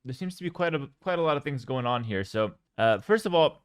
there seems to be quite a lot of things going on here. So, first of all,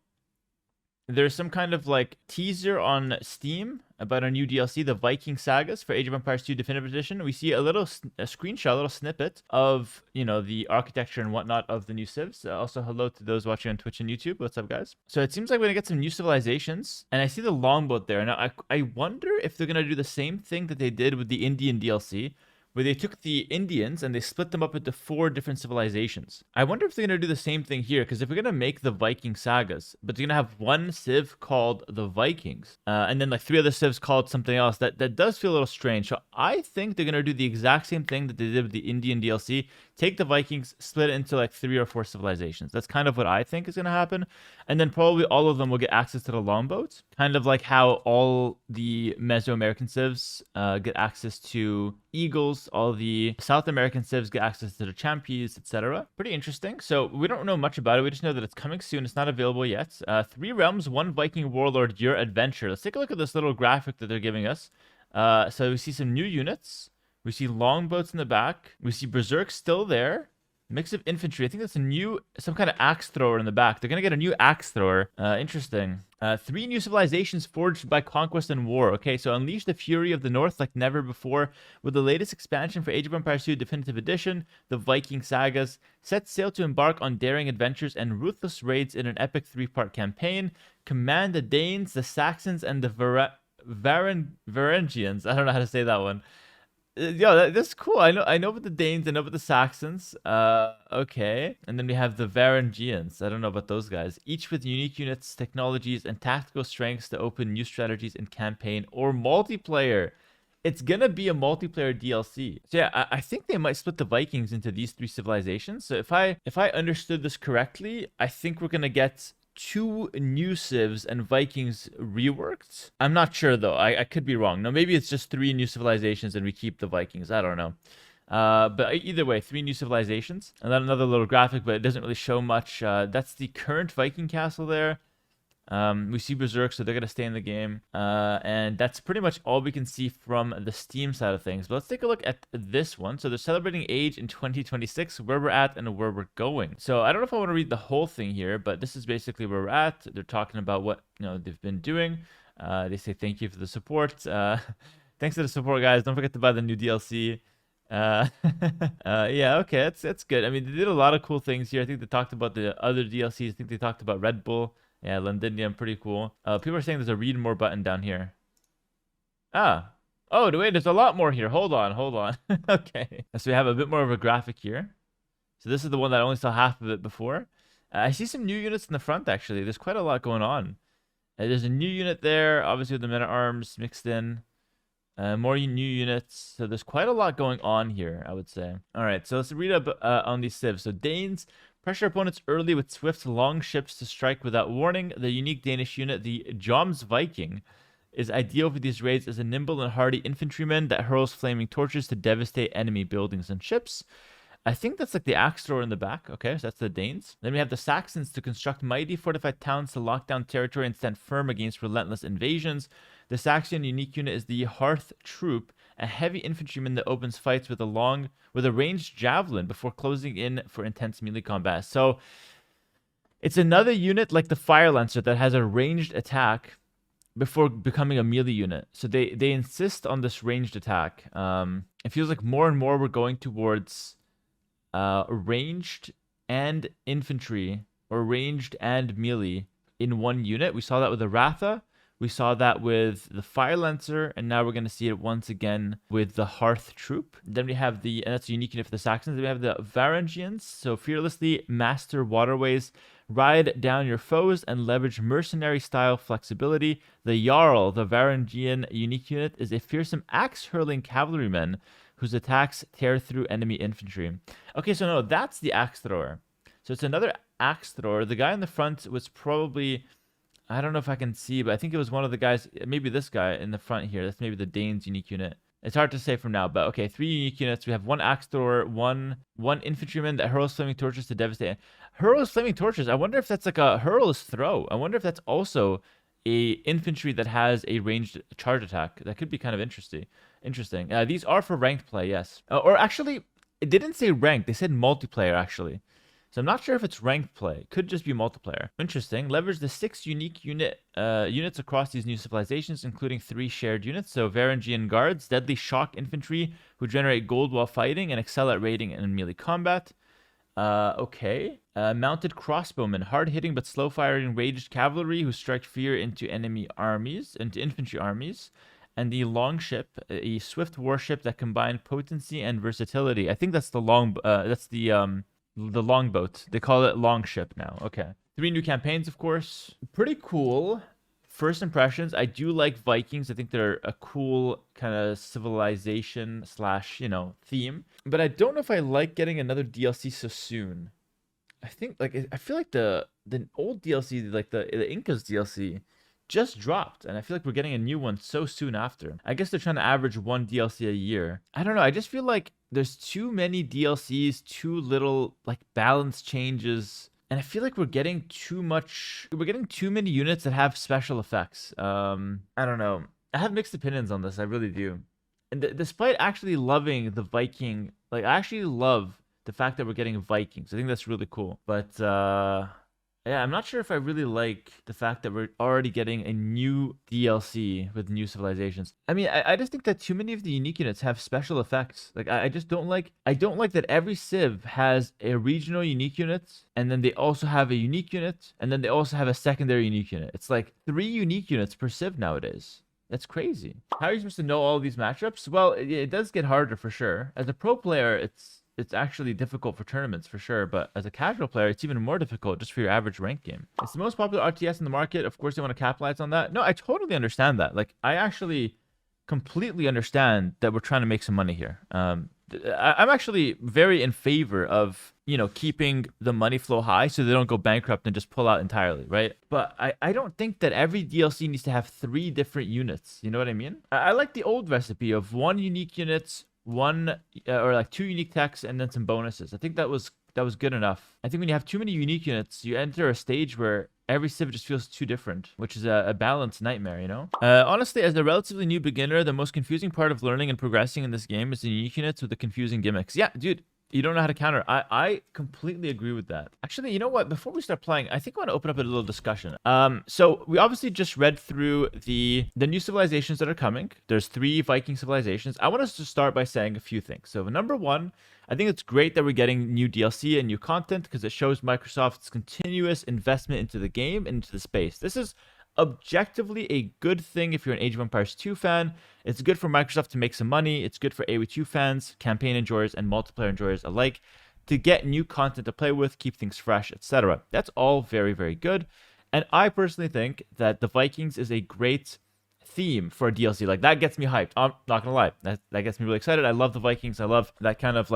there's some kind of like teaser on Steam about a new DLC, the Viking Sagas for Age of Empires 2 Definitive Edition. We see a screenshot, a little snippet of, the architecture and whatnot of the new civs. Also, hello to those watching on Twitch and YouTube. What's up, guys? So it seems like we're gonna get some new civilizations, and I see the longboat there. And I wonder if they're gonna do the same thing that they did with the Indian DLC, where they took the Indians and they split them up into 4 different civilizations. I wonder if they're going to do the same thing here, because if we're going to make the Viking sagas, but they're going to have one civ called the Vikings, and then like 3 other civs called something else, that does feel a little strange. So I think they're going to do the exact same thing that they did with the Indian DLC, take the Vikings, split it into like 3 or 4 civilizations. That's kind of what I think is going to happen. And then probably all of them will get access to the longboats, kind of like how all the Mesoamerican civs get access to eagles, all the South American civs get access to the champions, etc. Pretty interesting. So we don't know much about it. We just know that it's coming soon. It's not available yet. 3 realms, 1 Viking warlord, your adventure. Let's take a look at this little graphic that they're giving us. So we see some new units. We see longboats in the back. We see berserk still there. Mix of infantry. I think that's some kind of axe thrower in the back. They're going to get a new axe thrower. Interesting. 3 new civilizations forged by conquest and war. Okay, so unleash the fury of the north like never before with the latest expansion for Age of Empires 2 Definitive Edition, the Viking Sagas. Set sail to embark on daring adventures and ruthless raids in an epic 3-part campaign. Command the Danes, the Saxons, and the Varangians. I don't know how to say that one. Yo, that's cool. I know about the Danes. I know about the Saxons. Okay. And then we have the Varangians. I don't know about those guys. Each with unique units, technologies, and tactical strengths to open new strategies in campaign or multiplayer. It's gonna be a multiplayer DLC. So yeah, I think they might split the Vikings into these 3 civilizations. So if I understood this correctly, I think we're gonna get 2 new civs and Vikings reworked. I'm not sure though. I could be wrong. No, maybe it's just 3 new civilizations and we keep the Vikings. I don't know. But either way, 3 new civilizations. And then another little graphic, but it doesn't really show much. That's the current Viking castle there. We see Berserk, so they're going to stay in the game. And that's pretty much all we can see from the Steam side of things. But let's take a look at this one. So they're celebrating age in 2026, where we're at and where we're going. So I don't know if I want to read the whole thing here, but this is basically where we're at. They're talking about what they've been doing. They say thank you for the support. Thanks for the support, guys. Don't forget to buy the new DLC. Yeah, okay, that's good. I mean, they did a lot of cool things here. I think they talked about the other DLCs. I think they talked about Red Bull. Yeah, Londinium, pretty cool. People are saying there's a read more button down here. Ah. Oh, wait, there's a lot more here. Hold on. Okay. So we have a bit more of a graphic here. So this is the one that I only saw half of it before. I see some new units in the front, actually. There's quite a lot going on. There's a new unit there, obviously with the men-at-arms mixed in. More new units. So there's quite a lot going on here, I would say. All right, so let's read up on these civs. So Danes pressure opponents early with swift, long ships to strike without warning. The unique Danish unit, the Joms Viking, is ideal for these raids as a nimble and hardy infantryman that hurls flaming torches to devastate enemy buildings and ships. I think that's like the axe thrower in the back. Okay, so that's the Danes. Then we have the Saxons to construct mighty fortified towns to lock down territory and stand firm against relentless invasions. The Saxon unique unit is the Hearth Troop, a heavy infantryman that opens fights with a ranged javelin before closing in for intense melee combat. So it's another unit like the Fire Lancer that has a ranged attack before becoming a melee unit. So they insist on this ranged attack. It feels like more and more we're going towards ranged and infantry, or ranged and melee in one unit. We saw that with the Ratha. We saw that with the Fire Lancer, and now we're going to see it once again with the Hearth Troop. Then we have and that's a unique unit for the Saxons. Then we have the Varangians. So fearlessly master waterways, ride down your foes, and leverage mercenary-style flexibility. The Jarl, the Varangian unique unit, is a fearsome axe-hurling cavalryman whose attacks tear through enemy infantry. Okay, so no, that's the axe thrower. So it's another axe thrower. The guy in the front was probably, I don't know if I can see, but I think it was one of the guys, maybe this guy in the front here. That's maybe the Danes unique unit. It's hard to say from now, but okay, 3 unique units. We have 1 axe thrower, one infantryman that hurls flaming torches to devastate. Hurls flaming torches. I wonder if that's like a hurl is throw. I wonder if that's also a infantry that has a ranged charge attack. That could be kind of interesting. These are for ranked play, yes. Or actually, it didn't say ranked. They said multiplayer, actually. So I'm not sure if it's ranked play. Could just be multiplayer. Interesting. Leverage the 6 unique units across these new civilizations, including 3 shared units. So Varangian guards, deadly shock infantry who generate gold while fighting and excel at raiding and melee combat. Okay. Mounted crossbowmen, hard-hitting but slow-firing ranged cavalry who strike fear into infantry armies. And the longship, a swift warship that combined potency and versatility. I think that's the longboat. They call it longship now. Okay. 3 new campaigns, of course. Pretty cool. First impressions, I do like Vikings. I think they're a cool kind of civilization slash, theme. But I don't know if I like getting another DLC so soon. I think, I feel like the old DLC, like the Incas DLC, just dropped, and I feel like we're getting a new one so soon after. I guess they're trying to average 1 DLC a year. I don't know. I just feel like there's too many DLCs, too little balance changes, and I feel like we're getting too many units that have special effects. I don't know. I have mixed opinions on this. I really do. And despite actually loving the Viking, I actually love the fact that we're getting Vikings. I think that's really cool. But yeah, I'm not sure if I really like the fact that we're already getting a new DLC with new civilizations. I mean, I just think that too many of the unique units have special effects. I just don't like that every civ has a regional unique unit, and then they also have a unique unit, and then they also have a secondary unique unit. It's like 3 unique units per civ nowadays. That's crazy. How are you supposed to know all these matchups? Well, it does get harder for sure. As a pro player, it's actually difficult for tournaments for sure, but as a casual player, it's even more difficult just for your average rank game. It's the most popular RTS in the market. Of course, they want to capitalize on that. No, I totally understand that. I actually completely understand that we're trying to make some money here. I'm actually very in favor of, keeping the money flow high so they don't go bankrupt and just pull out entirely, right? But I don't think that every DLC needs to have 3 different units. You know what I mean? I like the old recipe of 1 unique unit, 1 or 2 unique techs, and then some bonuses. I think that was good enough. I think when you have too many unique units, you enter a stage where every civ just feels too different, which is a balanced nightmare, Honestly, as a relatively new beginner, the most confusing part of learning and progressing in this game is the unique units with the confusing gimmicks. Yeah, dude. You don't know how to counter. I completely agree with that. Actually, you know what? Before we start playing, I think I want to open up a little discussion. So we obviously just read through the new civilizations that are coming. There's 3 Viking civilizations. I want us to start by saying a few things. So number 1, I think it's great that we're getting new DLC and new content because it shows Microsoft's continuous investment into the game and into the space. This is objectively a good thing if you're an Age of Empires 2 fan. It's good for Microsoft to make some money. It's good for AoE2 fans, campaign enjoyers, and multiplayer enjoyers alike to get new content to play with, keep things fresh, etc. That's all very, very good. And I personally think that the Vikings is a great theme for a DLC. That gets me hyped. I'm not gonna lie. That gets me really excited. I love the Vikings. I love that kind of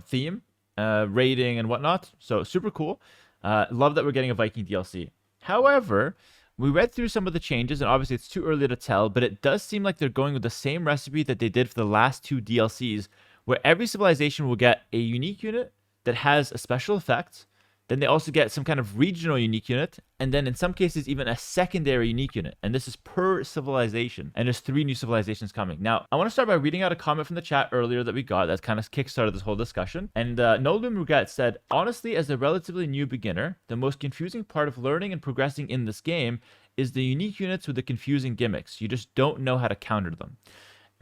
theme, raiding and whatnot. So super cool. Love that we're getting a Viking DLC. However, we read through some of the changes, and obviously it's too early to tell, but it does seem like they're going with the same recipe that they did for the last 2 DLCs, where every civilization will get a unique unit that has a special effect. Then they also get some kind of regional unique unit, and then in some cases even a secondary unique unit. And this is per civilization, and there's 3 new civilizations coming. Now, I want to start by reading out a comment from the chat earlier that we got that kind of kickstarted this whole discussion. And Nolan Rugat said, honestly, as a relatively new beginner, the most confusing part of learning and progressing in this game is the unique units with the confusing gimmicks. You just don't know how to counter them.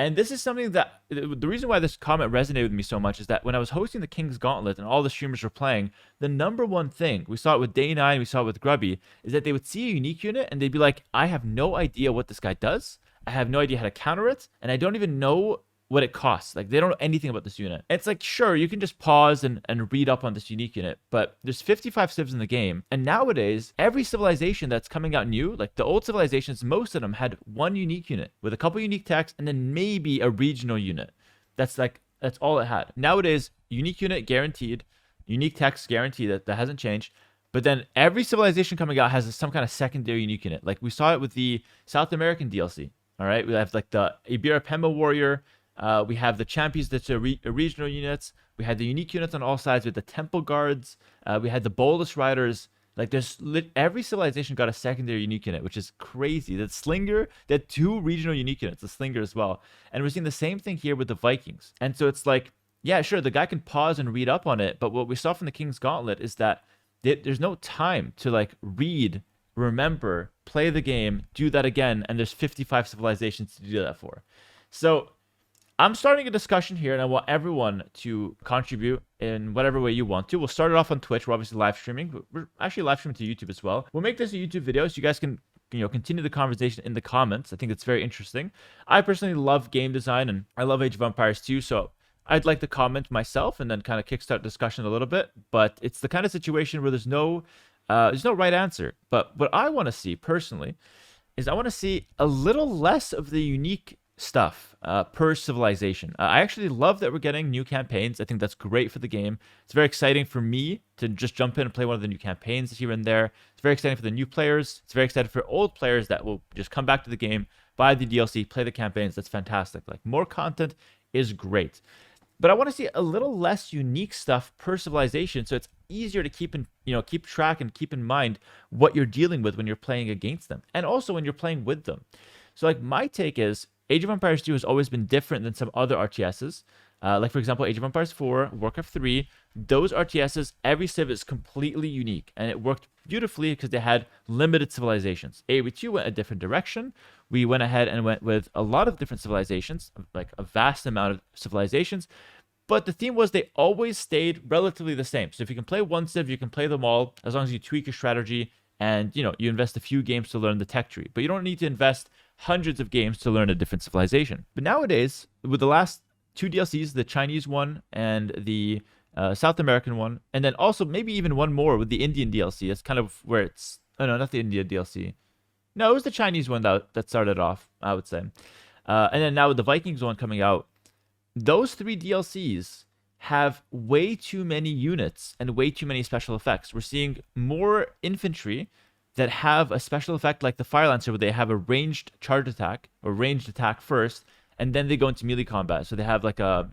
And this is something that, the reason why this comment resonated with me so much is that when I was hosting the King's Gauntlet and all the streamers were playing, the number one thing, we saw it with Day9, we saw it with Grubby, is that they would see a unique unit and they'd be like, I have no idea what this guy does. I have no idea how to counter it. And I don't even know what it costs. They don't know anything about this unit. It's sure, you can just pause and read up on this unique unit, but there's 55 civs in the game. And nowadays, every civilization that's coming out new, the old civilizations, most of them had 1 unique unit with a couple unique techs and then maybe a regional unit. That's all it had. Nowadays, unique unit guaranteed, unique text guaranteed. That hasn't changed. But then every civilization coming out has some kind of secondary unique unit. We saw it with the South American DLC. All right, we have the Ibira Pemba warrior. We have the champions that's regional units. We had the unique units on all sides with the temple guards. We had the bolus riders. Every civilization got a secondary unique unit, which is crazy. That Slinger, they had 2 regional unique units, the Slinger as well. And we're seeing the same thing here with the Vikings. And so it's Yeah, sure, the guy can pause and read up on it, but what we saw from the King's Gauntlet is that there's no time to like read, remember, play the game, do that again, and there's 55 civilizations to do that for. So I'm starting a discussion here, and I want everyone to contribute in whatever way you want to. We'll start it off on Twitch. We're obviously live streaming, but we're actually live streaming to YouTube as well. We'll make this a YouTube video so you guys can, continue the conversation in the comments. I think it's very interesting. I personally love game design, and I love Age of Empires too, so I'd like to comment myself and then kind of kickstart discussion a little bit. But it's the kind of situation where there's no right answer. But what I want to see personally is I want to see a little less of the unique stuff per civilization. I actually love that we're getting new campaigns. I think that's great for the game. It's very exciting for me to just jump in and play one of the new campaigns here and there. It's very exciting for the new players. It's very exciting for old players that will just come back to the game, buy the DLC, play the campaigns. That's fantastic. Like, more content is great. But I want to see a little less unique stuff per civilization, so it's easier to keep track and keep in mind what you're dealing with when you're playing against them, and also when you're playing with them. So, like, my take is Age of Empires 2 has always been different than some other RTSs. Like, for example, Age of Empires 4, Warcraft 3, those RTSs, every civ is completely unique, and it worked beautifully because they had limited civilizations. AoE2 went a different direction. We went ahead and went with a lot of different civilizations, like a vast amount of civilizations, but the theme was they always stayed relatively the same. So if you can play one civ, you can play them all, as long as you tweak your strategy and, you invest a few games to learn the tech tree. But you don't need to invest hundreds of games to learn a different civilization. But nowadays, with the last two DLCs, the Chinese one and the South American one, and then also maybe even one more with the Indian DLC. That's kind of where it's... Oh, no, not the India DLC. No, it was the Chinese one that started off, I would say. And then now with the Vikings one coming out, those three DLCs have way too many units and way too many special effects. We're seeing more infantry that have a special effect like the Fire Lancer, where they have a ranged charge attack or ranged attack first, and then they go into melee combat. So they have like a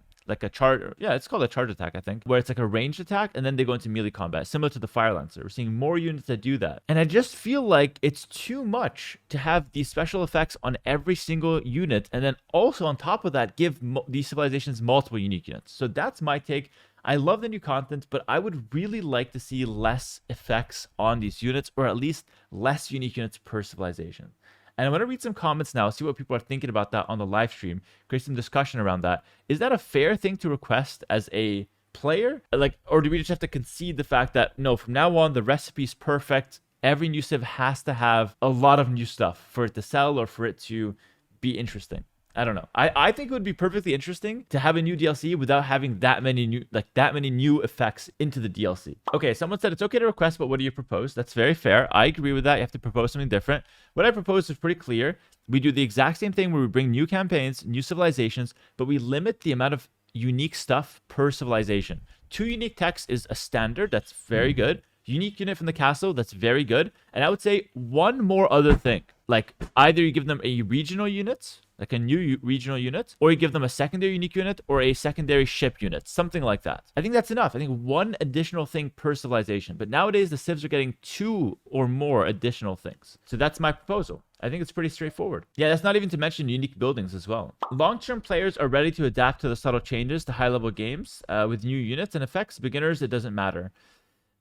charge, yeah, it's called a charge attack, I think, where it's like a ranged attack, and then they go into melee combat, similar to the Fire Lancer. We're seeing more units that do that. And I just feel like it's too much to have these special effects on every single unit, and then also on top of that, give these civilizations multiple unique units. So that's my take. I love the new content, but I would really like to see less effects on these units, or at least less unique units per civilization. And I'm going to read some comments now, see what people are thinking about that on the live stream, create some discussion around that. Is that a fair thing to request as a player? Like, or do we just have to concede the fact that, no, from now on, the recipe's perfect. Every new civ has to have a lot of new stuff for it to sell or for it to be interesting. I don't know. I think it would be perfectly interesting to have a new DLC without having that many new effects into the DLC. Okay, someone said it's okay to request, but what do you propose? That's very fair. I agree with that. You have to propose something different. What I propose is pretty clear. We do the exact same thing where we bring new campaigns, new civilizations, but we limit the amount of unique stuff per civilization. 2 unique techs is a standard. That's very good. Unique unit from the castle, that's very good. And I would say one more other thing. Like, either you give them a regional unit, like a new regional unit, or you give them a secondary unique unit or a secondary ship unit, something like that. I think that's enough. I think one additional thing per civilization. But nowadays, the civs are getting 2 or more additional things. So that's my proposal. I think it's pretty straightforward. Yeah, that's not even to mention unique buildings as well. Long-term players are ready to adapt to the subtle changes to high-level games with new units and effects. Beginners, it doesn't matter.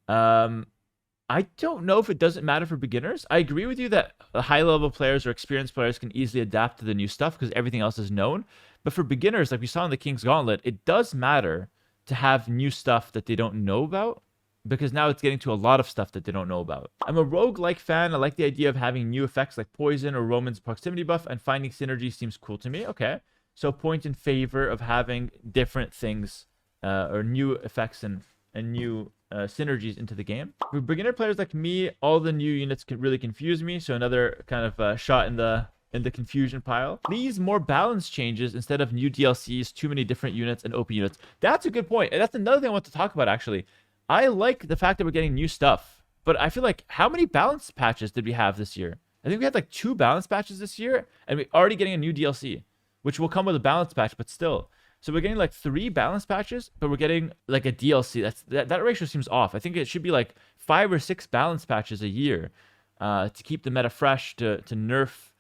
I don't know if it doesn't matter for beginners. I agree with you that high-level players or experienced players can easily adapt to the new stuff because everything else is known. But for beginners, like we saw in the King's Gauntlet, it does matter to have new stuff that they don't know about, because now it's getting to a lot of stuff that they don't know about. I'm a roguelike fan. I like the idea of having new effects like poison or Roman's proximity buff, and finding synergy seems cool to me. Okay, so point in favor of having different things or new effects and new synergies into the game. For beginner players like me, all the new units can really confuse me, so another kind of shot in the confusion pile. Please, more balance changes instead of new DLCs, too many different units and OP units. That's a good point, and that's another thing I want to talk about, actually. I like the fact that we're getting new stuff, but I feel like, how many balance patches did we have this year? I think we had like 2 balance patches this year, and we're already getting a new DLC, which will come with a balance patch, but still. So we're getting like 3 balance patches, but we're getting like a DLC. That ratio seems off. I think it should be like 5 or 6 balance patches a year to keep the meta fresh, to nerf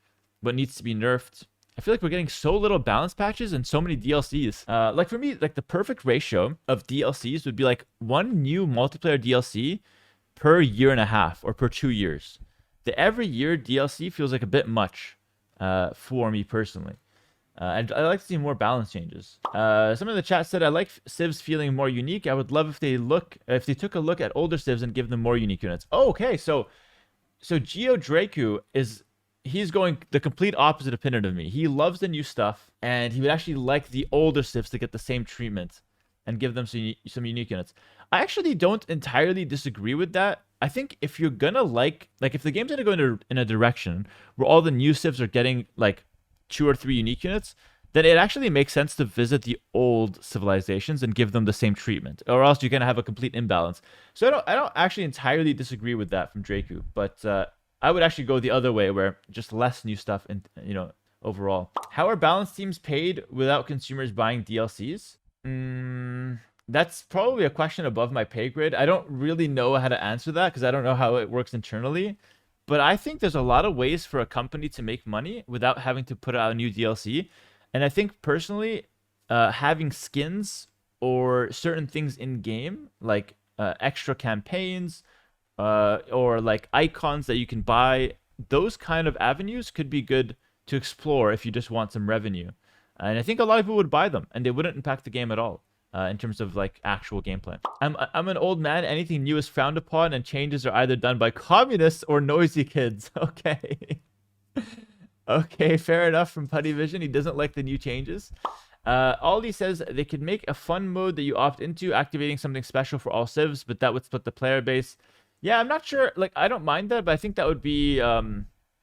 what needs to be nerfed, I feel like we're getting so little balance patches and so many DLCs. Like for me, like the perfect ratio of DLCs would be like one new multiplayer DLC per year and a half or per 2 years. The every year DLC feels like a bit much for me personally. And I like to see more balance changes. Some in the chat said I like civs feeling more unique. I would love if they took a look at older civs and give them more unique units. Oh, okay, so Geo Draku he's going the complete opposite opinion of me. He loves the new stuff, and he would actually like the older civs to get the same treatment and give them some unique units. I actually don't entirely disagree with that. I think if you're gonna like if the game's gonna go in a direction where all the new civs are getting like 2 or 3 unique units, then it actually makes sense to visit the old civilizations and give them the same treatment, or else you're gonna have a complete imbalance. So I don't actually entirely disagree with that from Draku, but I would actually go the other way, where just less new stuff and overall. How are balanced teams paid without consumers buying DLCs? That's probably a question above my pay grade. I don't really know how to answer that because I don't know how it works internally. But I think there's a lot of ways for a company to make money without having to put out a new DLC. And I think personally, having skins or certain things in game, like extra campaigns, or like icons that you can buy, those kind of avenues could be good to explore if you just want some revenue. And I think a lot of people would buy them, and they wouldn't impact the game at all. In terms of like actual gameplay. I'm an old man. Anything new is frowned upon, and changes are either done by communists or noisy kids. Okay. Okay, fair enough from Putty Vision. He doesn't like the new changes. Aldi says they could make a fun mode that you opt into, activating something special for all civs, but that would split the player base. Yeah, I'm not sure. Like, I don't mind that, but I think that would be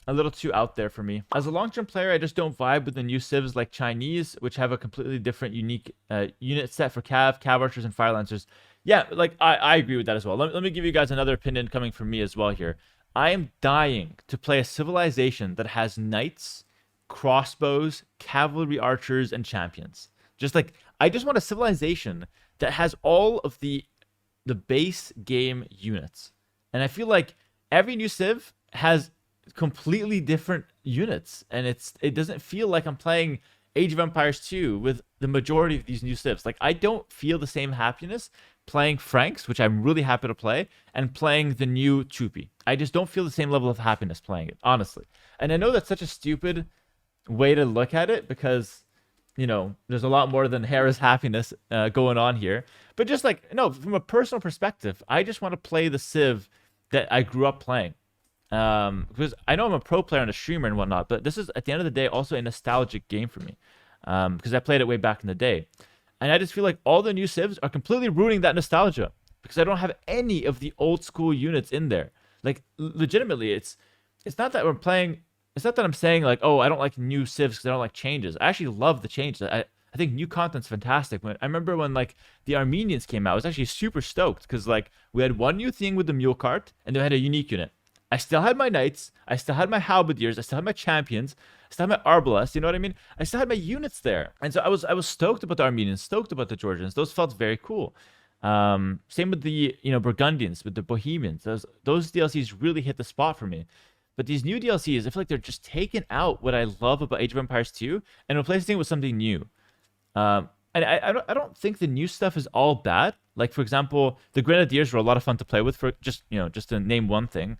a little too out there for me. As a long-term player, I just don't vibe with the new civs like Chinese, which have a completely different, unique unit set for cav archers, and fire lancers. Yeah, like I agree with that as well. Let me give you guys another opinion coming from me as well here. I am dying to play a civilization that has knights, crossbows, cavalry archers, and champions. Just like, I just want a civilization that has all of the base game units. And I feel like every new civ has completely different units, and it doesn't feel like I'm playing Age of Empires 2 with the majority of these new civs. Like, I don't feel the same happiness playing Franks, which I'm really happy to play, and playing the new Chupi. I just don't feel the same level of happiness playing it, honestly. And I know that's such a stupid way to look at it, because there's a lot more than Hera's happiness going on here. But just like, no, from a personal perspective, I just want to play the civ that I grew up playing. Because I know I'm a pro player and a streamer and whatnot, but this is, at the end of the day, also a nostalgic game for me. Because I played it way back in the day. And I just feel like all the new civs are completely ruining that nostalgia, because I don't have any of the old school units in there. Like, legitimately, it's not that we're playing, it's not that I'm saying like, oh, I don't like new civs because I don't like changes. I actually love the changes. I think new content's fantastic. I remember when like the Armenians came out, I was actually super stoked, because like we had one new thing with the mule cart, and they had a unique unit. I still had my knights, I still had my halberdiers, I still had my champions, I still had my arbalests, you know what I mean? I still had my units there. And so I was stoked about the Armenians, stoked about the Georgians. Those felt very cool. Same with the Burgundians, with the Bohemians. Those DLCs really hit the spot for me. But these new DLCs, I feel like they're just taking out what I love about Age of Empires 2 and replacing it with something new. And I don't think the new stuff is all bad. Like, for example, the Grenadiers were a lot of fun to play with, for just to name one thing.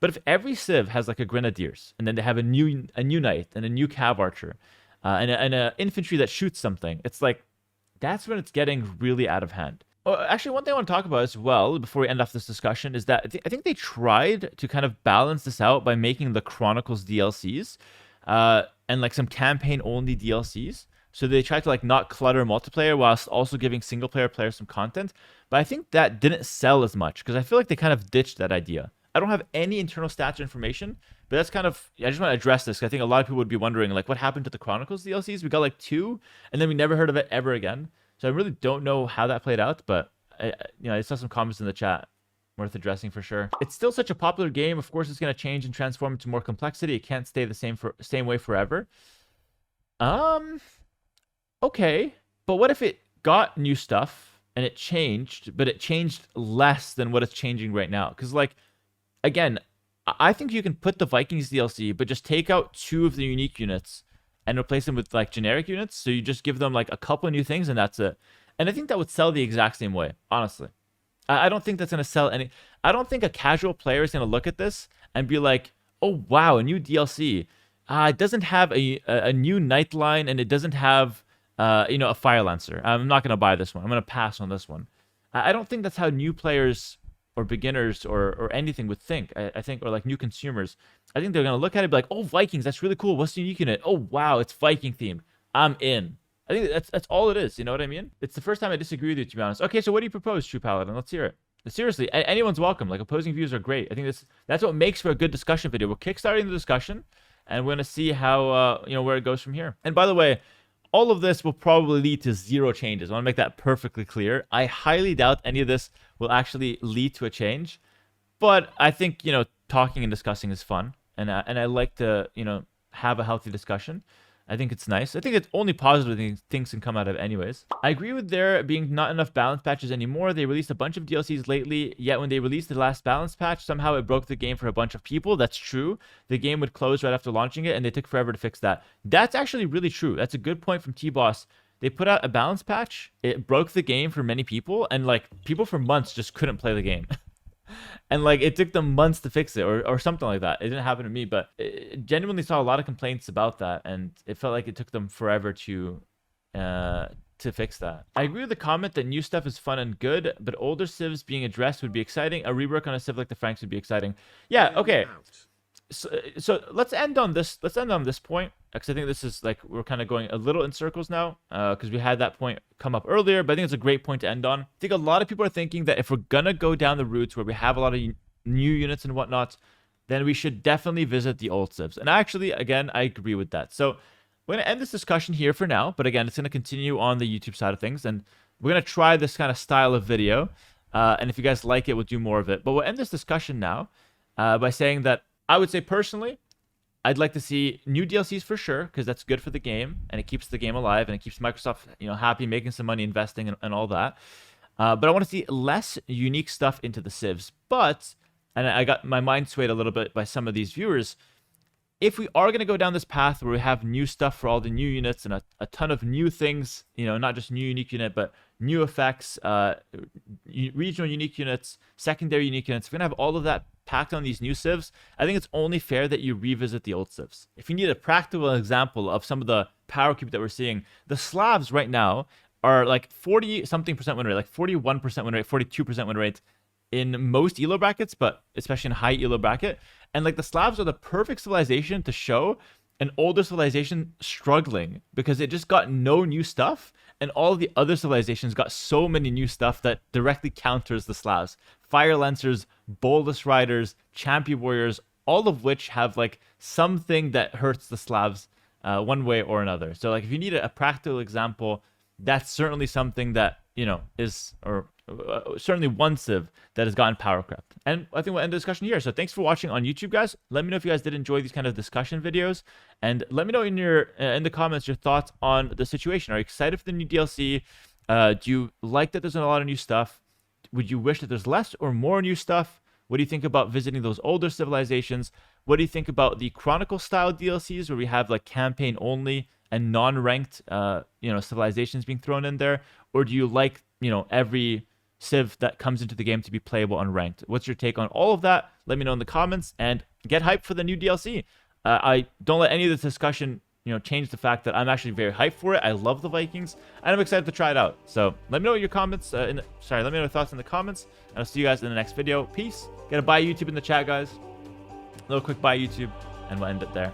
But if every civ has like a Grenadiers, and then they have a new knight and a new cav archer, and an infantry that shoots something, it's like, that's when it's getting really out of hand. Oh, actually, one thing I want to talk about as well before we end off this discussion is that I think they tried to kind of balance this out by making the Chronicles DLCs and like some campaign only DLCs. So they tried to like not clutter multiplayer whilst also giving single player players some content. But I think that didn't sell as much, because I feel like they kind of ditched that idea. I don't have any internal stats or information, but that's kind of, I just want to address this, because I think a lot of people would be wondering like, what happened to the Chronicles DLCs? We got like 2, and then we never heard of it ever again. So I really don't know how that played out, but I saw some comments in the chat worth addressing for sure. It's still such a popular game. Of course, it's going to change and transform into more complexity. It can't stay the same way forever. Okay, but what if it got new stuff and it changed, but it changed less than what it's changing right now? Because like, again, I think you can put the Vikings DLC, but just take out 2 of the unique units and replace them with like generic units. So you just give them like a couple of new things and that's it. And I think that would sell the exact same way, honestly. I don't think that's going to sell any. I don't think a casual player is going to look at this and be like, oh, wow, a new DLC. It doesn't have a new Night Line, and it doesn't have, a Fire Lancer. I'm not going to buy this one. I'm going to pass on this one. I don't think that's how new players or beginners or anything would think. I think, or like new consumers. I think they're going to look at it and be like, oh, Vikings, that's really cool. What's the unique in it? Oh, wow, it's Viking themed. I'm in. I think that's all it is. You know what I mean? It's the first time I disagree with you, to be honest. Okay, so what do you propose, True Paladin? Let's hear it. Seriously, anyone's welcome. Like, opposing views are great. I think that's what makes for a good discussion video. We're kickstarting the discussion, and we're going to see how, where it goes from here. And by the way, all of this will probably lead to 0 changes. I want to make that perfectly clear. I highly doubt any of this will actually lead to a change. But I think, talking and discussing is fun. And I like to, have a healthy discussion. I think it's nice. I think it's only positive things can come out of it anyways. I agree with there being not enough balance patches anymore. They released a bunch of DLCs lately, yet when they released the last balance patch, somehow it broke the game for a bunch of people. That's true. The game would close right after launching it, and they took forever to fix that. That's actually really true. That's a good point from T-Boss. They put out a balance patch. It broke the game for many people, and like people for months just couldn't play the game. And like it took them months to fix it or something like that. It didn't happen to me, but it genuinely saw a lot of complaints about that, and it felt like it took them forever to fix that. I agree with the comment that new stuff is fun and good, but older civs being addressed would be exciting. A rework on a civ like the Franks would be exciting. Yeah, okay. So let's end on this. Let's end on this point, because I think this is like we're kind of going a little in circles now, because we had that point come up earlier. But I think it's a great point to end on. I think a lot of people are thinking that if we're gonna go down the routes where we have a lot of new units and whatnot, then we should definitely visit the old civs. And actually, again, I agree with that. So we're gonna end this discussion here for now. But again, it's gonna continue on the YouTube side of things, and we're gonna try this kind of style of video. And if you guys like it, we'll do more of it. But we'll end this discussion now by saying that I would say personally, I'd like to see new DLCs for sure, because that's good for the game and it keeps the game alive and it keeps Microsoft, happy, making some money, investing and all that. But I want to see less unique stuff into the civs. But, and I got my mind swayed a little bit by some of these viewers, if we are going to go down this path where we have new stuff for all the new units and a ton of new things, not just new unique unit, but new effects, regional unique units, secondary unique units, if we're going to have all of that packed on these new civs, I think it's only fair that you revisit the old civs. If you need a practical example of some of the power creep that we're seeing, the Slavs right now are like 40-something% win rate, like 41% win rate, 42% win rate in most elo brackets, but especially in high elo bracket. And like the Slavs are the perfect civilization to show an older civilization struggling because it just got no new stuff, and all of the other civilizations got so many new stuff that directly counters the Slavs. Fire Lancers, Boldest Riders, Champion Warriors, all of which have like something that hurts the Slavs one way or another. So like if you need a practical example, that's certainly something that, is, or certainly one civ that has gotten power crept. And I think we'll end the discussion here. So thanks for watching on YouTube, guys. Let me know if you guys did enjoy these kind of discussion videos, and let me know in the comments your thoughts on the situation. Are you excited for the new DLC? Do you like that there's a lot of new stuff? Would you wish that there's less or more new stuff? What do you think about visiting those older civilizations? What do you think about the Chronicle style DLCs where we have like campaign only and non-ranked civilizations being thrown in there? Or do you like every civ that comes into the game to be playable unranked? What's your take on all of that? Let me know in the comments, and get hyped for the new DLC. I don't let any of this discussion change the fact that I'm actually very hyped for it. I love the Vikings, and I'm excited to try it out. So let me know your comments. Let me know your thoughts in the comments, and I'll see you guys in the next video. Peace. Gotta buy YouTube in the chat, guys. A little quick buy YouTube, and we'll end it there.